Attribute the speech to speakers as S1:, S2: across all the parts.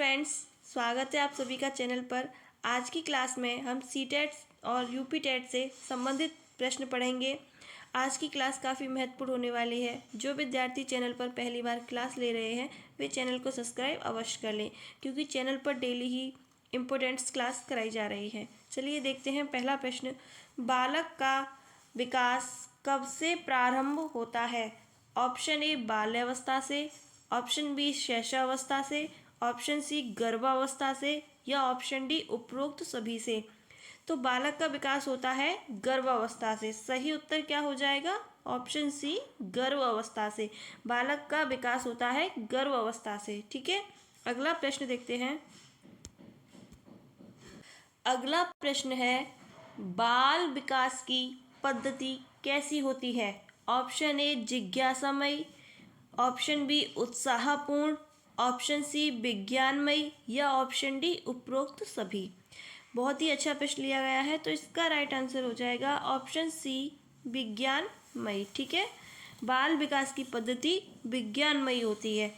S1: Friends, स्वागत है आप सभी का चैनल पर। आज की क्लास में हम सीटेट और यूपी टेट से संबंधित प्रश्न पढ़ेंगे। आज की क्लास काफ़ी महत्वपूर्ण होने वाली है। जो विद्यार्थी चैनल पर पहली बार क्लास ले रहे हैं वे चैनल को सब्सक्राइब अवश्य कर लें, क्योंकि चैनल पर डेली ही इम्पोर्टेंट्स क्लास कराई जा रही है। चलिए देखते हैं पहला प्रश्न। बालक का विकास कब से प्रारंभ होता है? ऑप्शन ए बाल्यावस्था से, ऑप्शन बी शैशवावस्था से, ऑप्शन सी गर्भावस्था से या ऑप्शन डी उपरोक्त सभी से। तो बालक का विकास होता है गर्भावस्था से। सही उत्तर क्या हो जाएगा? ऑप्शन सी गर्भावस्था से। बालक का विकास होता है गर्भावस्था से। ठीक है, अगला प्रश्न देखते हैं। अगला प्रश्न है, बाल विकास की पद्धति कैसी होती है? ऑप्शन ए जिज्ञासामयी, ऑप्शन बी उत्साहपूर्ण, ऑप्शन सी विज्ञानमयी या ऑप्शन डी उपरोक्त सभी। बहुत ही अच्छा प्रश्न लिया गया है, तो इसका राइट आंसर हो जाएगा ऑप्शन सी विज्ञानमयी। ठीक है, बाल विकास की पद्धति विज्ञानमयी होती है।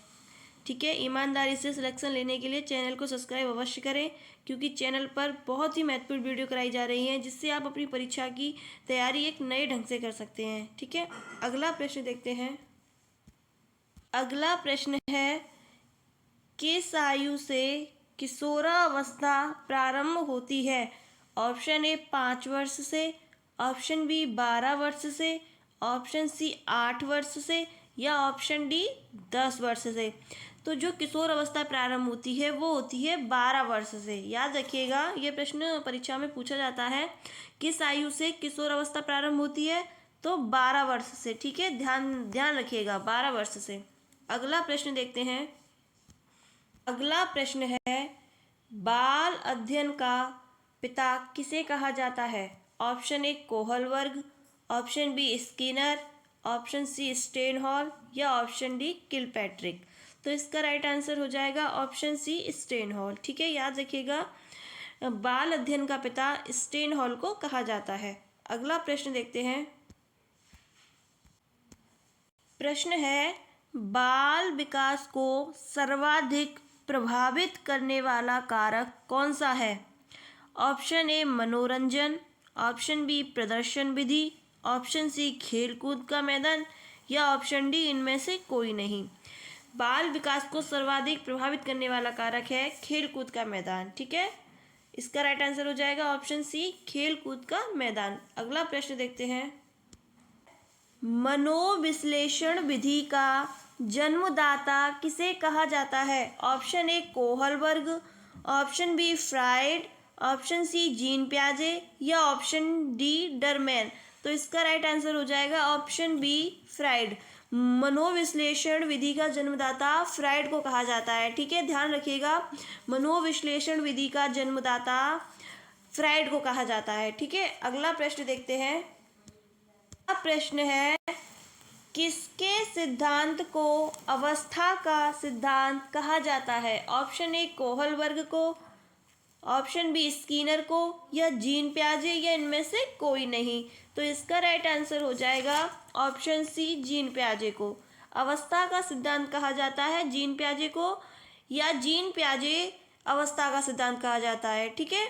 S1: ठीक है, ईमानदारी से सिलेक्शन लेने के लिए चैनल को सब्सक्राइब अवश्य करें, क्योंकि चैनल पर बहुत ही महत्वपूर्ण वीडियो कराई जा रही हैं, जिससे आप अपनी परीक्षा की तैयारी एक नए ढंग से कर सकते हैं। ठीक है, अगला प्रश्न देखते हैं। अगला प्रश्न है, किस आयु से किशोरावस्था प्रारंभ होती है? ऑप्शन ए 5 वर्ष से, ऑप्शन बी 12 वर्ष से, ऑप्शन सी 8 वर्ष से या ऑप्शन डी 10 वर्ष से। तो जो किशोर अवस्था प्रारंभ होती है वो होती है 12 वर्ष से। याद रखिएगा, ये प्रश्न परीक्षा में पूछा जाता है, किस आयु से किशोर अवस्था प्रारंभ होती है? तो 12 वर्ष से। ठीक है, ध्यान रखिएगा, 12 वर्ष से। अगला प्रश्न देखते हैं। अगला प्रश्न है, बाल अध्ययन का पिता किसे कहा जाता है? Option A Kohlberg, option B Skinner, option C Stanley Hall या ऑप्शन डी किलपैट्रिक। तो इसका राइट आंसर हो जाएगा ऑप्शन सी स्टेनहॉल। ठीक है, याद रखिएगा, बाल अध्ययन का पिता स्टेनहॉल को कहा जाता है। अगला प्रश्न देखते हैं। प्रश्न है, बाल विकास को सर्वाधिक प्रभावित करने वाला कारक कौन सा है? ऑप्शन ए मनोरंजन, ऑप्शन बी प्रदर्शन विधि, ऑप्शन सी खेलकूद का मैदान या ऑप्शन डी इनमें से कोई नहीं। बाल विकास को सर्वाधिक प्रभावित करने वाला कारक है खेलकूद का मैदान। ठीक है, इसका राइट आंसर हो जाएगा ऑप्शन सी खेलकूद का मैदान। अगला प्रश्न देखते हैं। मनोविश्लेषण विधि का जन्मदाता किसे कहा जाता है? Option A Kohlberg, option B Freud, option C Jean पियाजे या ऑप्शन डी डरमैन। तो इसका राइट आंसर हो जाएगा ऑप्शन बी फ्राइड। मनोविश्लेषण विधि का जन्मदाता फ्राइड को कहा जाता है। ठीक है, ध्यान रखिएगा, मनोविश्लेषण विधि का जन्मदाता फ्राइड को कहा जाता है। ठीक है, अगला प्रश्न देखते हैं। अगला प्रश्न है, किसके सिद्धांत को अवस्था का सिद्धांत कहा जाता है? ऑप्शन ए कोहलबर्ग को, ऑप्शन बी स्किनर को या जीन पियाजे या इनमें से कोई नहीं। तो इसका राइट आंसर हो जाएगा ऑप्शन सी जीन पियाजे को। अवस्था का सिद्धांत कहा जाता है जीन पियाजे को, या जीन पियाजे अवस्था का सिद्धांत कहा जाता है। ठीक है,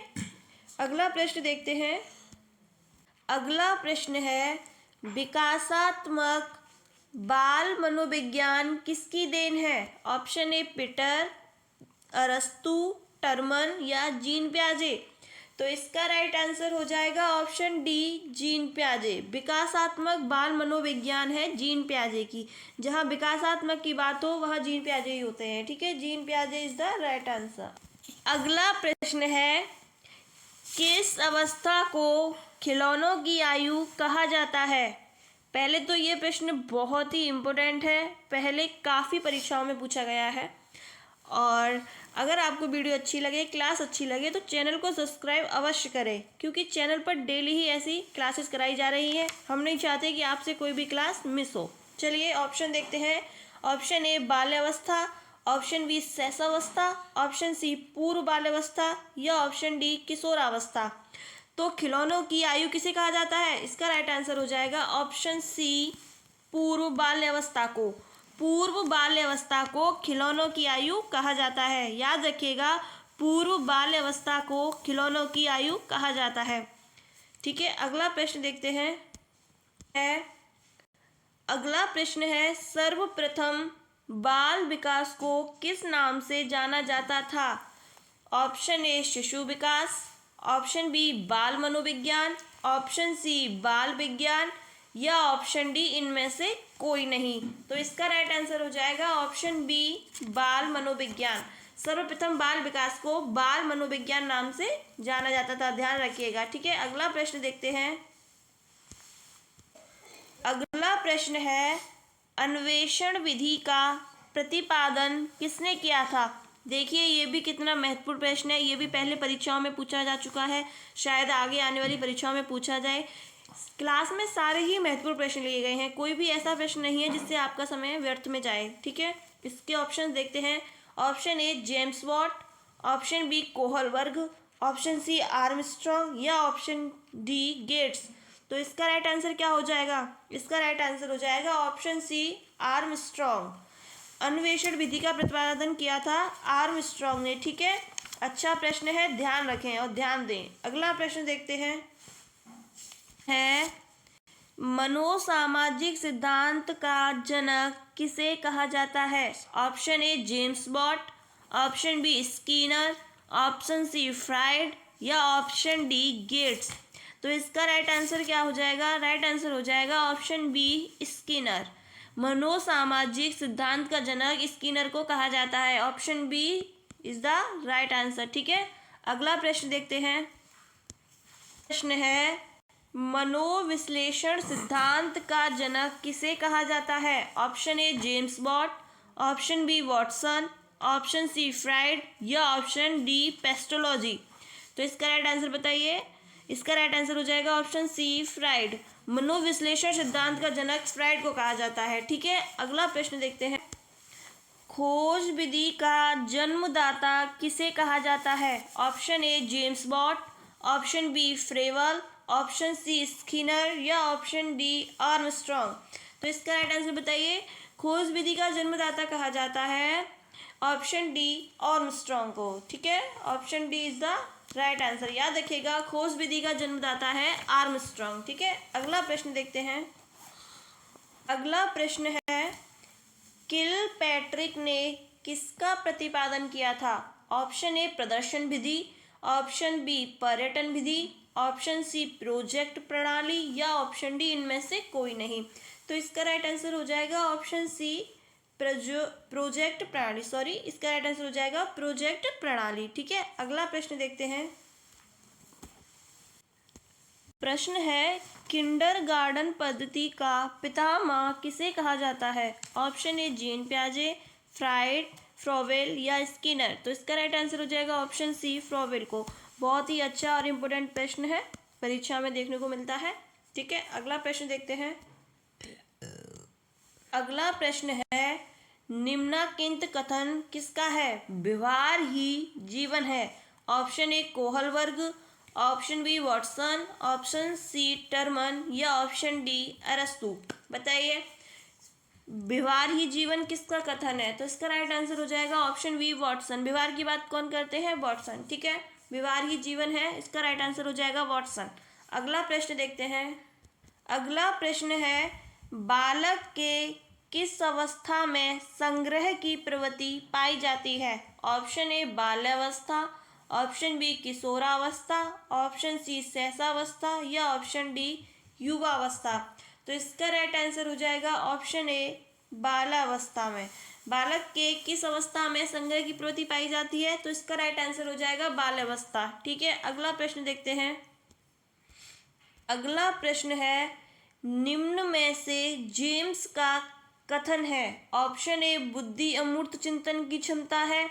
S1: अगला प्रश्न देखते हैं। अगला प्रश्न है, विकासात्मक बाल मनोविज्ञान किसकी देन है? ऑप्शन ए पीटर, अरस्तु, टर्मन या जीन पियाजे। तो इसका राइट आंसर हो जाएगा ऑप्शन डी जीन पियाजे। विकासात्मक बाल मनोविज्ञान है जीन पियाजे की। जहाँ विकासात्मक की बात हो वहाँ जीन पियाजे ही होते हैं। ठीक है, जीन पियाजे इज द राइट आंसर। अगला प्रश्न है, किस अवस्था को खिलौनों की आयु कहा जाता है? पहले तो ये प्रश्न बहुत ही इम्पोर्टेंट है, पहले काफ़ी परीक्षाओं में पूछा गया है। और अगर आपको वीडियो अच्छी लगे, क्लास अच्छी लगे, तो चैनल को सब्सक्राइब अवश्य करें, क्योंकि चैनल पर डेली ही ऐसी क्लासेस कराई जा रही हैं। हम नहीं चाहते कि आपसे कोई भी क्लास मिस हो। चलिए ऑप्शन देखते हैं। ऑप्शन ए बाल्यावस्था, ऑप्शन बी शैशवावस्था, ऑप्शन सी पूर्व बाल्यावस्था या ऑप्शन डी किशोरावस्था। तो खिलौनों की आयु किसे कहा जाता है? इसका राइट आंसर हो जाएगा ऑप्शन सी पूर्व बाल्यावस्था को। पूर्व बाल्यावस्था को खिलौनों की आयु कहा जाता है। याद रखिएगा, पूर्व बाल्यावस्था को खिलौनों की आयु कहा जाता है। ठीक है, अगला प्रश्न देखते हैं। अगला प्रश्न है, सर्वप्रथम बाल विकास को किस नाम से जाना जाता था? ऑप्शन ए शिशु विकास, ऑप्शन बी बाल मनोविज्ञान, ऑप्शन सी बाल विज्ञान या ऑप्शन डी इनमें से कोई नहीं। तो इसका राइट आंसर हो जाएगा ऑप्शन बी बाल मनोविज्ञान। सर्वप्रथम बाल विकास को बाल मनोविज्ञान नाम से जाना जाता था, ध्यान रखिएगा। ठीक है, अगला प्रश्न देखते हैं। अगला प्रश्न है, अन्वेषण विधि का प्रतिपादन किसने किया था? देखिए, ये भी कितना महत्वपूर्ण प्रश्न है। ये भी पहले परीक्षाओं में पूछा जा चुका है, शायद आगे आने वाली परीक्षाओं में पूछा जाए। क्लास में सारे ही महत्वपूर्ण प्रश्न लिए गए हैं, कोई भी ऐसा प्रश्न नहीं है जिससे आपका समय व्यर्थ में जाए। ठीक है, इसके ऑप्शन देखते हैं। Option A James Watt, option B Kohlberg, option C Armstrong या ऑप्शन डी गेट्स। तो इसका राइट आंसर क्या हो जाएगा? इसका राइट आंसर हो जाएगा ऑप्शन सी आर्मस्ट्रॉन्ग। अन्वेषण विधि का प्रतिपादन किया था आर्मस्ट्रॉन्ग ने। ठीक है, अच्छा प्रश्न है, ध्यान रखें और ध्यान दें। अगला प्रश्न देखते हैं। मनोसामाजिक सिद्धांत का जनक किसे कहा जाता है? Option A James Watt, option B Skinner, option C Freud या ऑप्शन डी गेट्स। तो इसका राइट आंसर क्या हो जाएगा? राइट आंसर हो जाएगा ऑप्शन बी स्किनर। मनोसामाजिक सिद्धांत का जनक स्किनर को कहा जाता है। Option B is the right answer. ठीक है, अगला प्रश्न देखते हैं। प्रश्न है, मनोविश्लेषण सिद्धांत का जनक किसे कहा जाता है? Option A James Watt, option B Watson, option C Freud या ऑप्शन डी पेस्टोलॉजी। तो इसका राइट आंसर बताइए। इसका राइट आंसर हो जाएगा ऑप्शन सी फ्राइड। मनोविश्लेषण सिद्धांत का जनक फ्राइड को कहा जाता है। ठीक है, अगला प्रश्न देखते हैं। खोज विधि का जन्मदाता किसे कहा जाता है? Option A James Watt, option B Froebel, option C Skinner या ऑप्शन डी आर्मस्ट्रॉन्ग। तो इसका राइट आंसर बताइए। खोज विधि का जन्मदाता कहा जाता है ऑप्शन डी आर्मस्ट्रॉन्ग को। ठीक है, option D is the right answer. याद रखिएगा, खोज विधि का जन्मदाता है आर्मस्ट्रॉन्ग। ठीक है, अगला प्रश्न देखते हैं। अगला प्रश्न है, किलपैट्रिक ने किसका प्रतिपादन किया था? ऑप्शन ए प्रदर्शन विधि, ऑप्शन बी पर्यटन विधि, ऑप्शन सी प्रोजेक्ट प्रणाली या ऑप्शन डी इनमें से कोई नहीं। तो इसका राइट आंसर हो जाएगा ऑप्शन सी प्रोजेक्ट प्रणाली। सॉरी, इसका राइट आंसर हो जाएगा प्रोजेक्ट प्रणाली। ठीक है, अगला प्रश्न देखते हैं। प्रश्न है, किंडरगार्टन पद्धति का पितामह किसे कहा जाता है? ऑप्शन ए जीन पियाजे, फ्राइड, फ्रोवेल या स्किनर। तो इसका राइट आंसर हो जाएगा ऑप्शन सी फ्रोवेल को। बहुत ही अच्छा और इम्पोर्टेंट प्रश्न है, परीक्षा में देखने को मिलता है। ठीक है, अगला प्रश्न देखते हैं। अगला प्रश्न है, निम्नलिखित कथन किसका है? व्यवहार ही जीवन है। Option A Kohlberg, option B Watson, option C Terman या ऑप्शन डी अरस्तु। बताइए, व्यवहार ही जीवन किसका कथन है? तो इसका राइट आंसर हो जाएगा ऑप्शन बी वॉटसन। व्यवहार की बात कौन करते हैं? वॉटसन। ठीक है, व्यवहार ही जीवन है, इसका राइट आंसर हो जाएगा वॉटसन। अगला प्रश्न देखते हैं। अगला प्रश्न है, बालक के किस अवस्था में संग्रह की प्रवृत्ति पाई जाती है? ऑप्शन ए बाल्यावस्था, ऑप्शन बी किशोरावस्था, ऑप्शन सी शैशवावस्था या ऑप्शन डी युवावस्था। तो इसका राइट आंसर हो जाएगा ऑप्शन ए बाल्यावस्था में। बालक के किस अवस्था में संग्रह की प्रवृत्ति पाई जाती है? तो इसका राइट आंसर हो जाएगा बाल्यावस्था। ठीक है, अगला प्रश्न देखते हैं। अगला प्रश्न है, निम्न में से जेम्स का कथन है? ऑप्शन ए बुद्धि अमूर्त चिंतन की क्षमता है,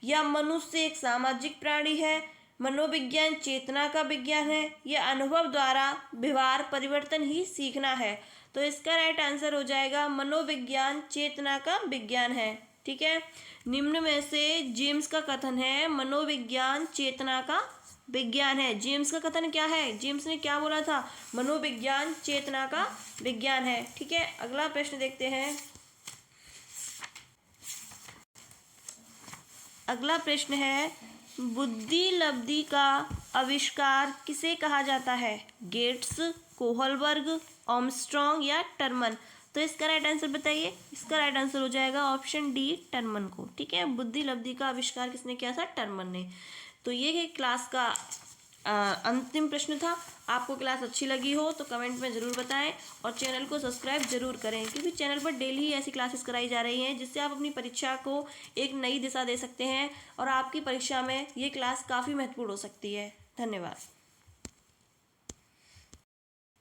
S1: या मनुष्य एक सामाजिक प्राणी है, मनोविज्ञान चेतना का विज्ञान है, या अनुभव द्वारा व्यवहार परिवर्तन ही सीखना है। तो इसका राइट आंसर हो जाएगा मनोविज्ञान चेतना का विज्ञान है। ठीक है, निम्न में से जेम्स का कथन है मनोविज्ञान चेतना का विज्ञान है। जेम्स का कथन क्या है? जेम्स ने क्या बोला था? मनोविज्ञान चेतना का विज्ञान है। ठीक है, अगला प्रश्न देखते हैं। अगला प्रश्न है, बुद्धि लब्धि का आविष्कार किसे कहा जाता है? गेट्स, कोहलबर्ग, आर्मस्ट्रॉन्ग या टर्मन? तो इसका राइट आंसर बताइए। इसका राइट आंसर हो जाएगा ऑप्शन डी, टर्मन को। ठीक है, बुद्धि लब्धि का आविष्कार किसने किया था? टर्मन ने। तो ये है क्लास का अंतिम प्रश्न था। आपको क्लास अच्छी लगी हो तो कमेंट में ज़रूर बताएं और चैनल को सब्सक्राइब जरूर करें, क्योंकि चैनल पर डेली ही ऐसी क्लासेस कराई जा रही हैं जिससे आप अपनी परीक्षा को एक नई दिशा दे सकते हैं और आपकी परीक्षा में ये क्लास काफ़ी महत्वपूर्ण हो सकती है। धन्यवाद।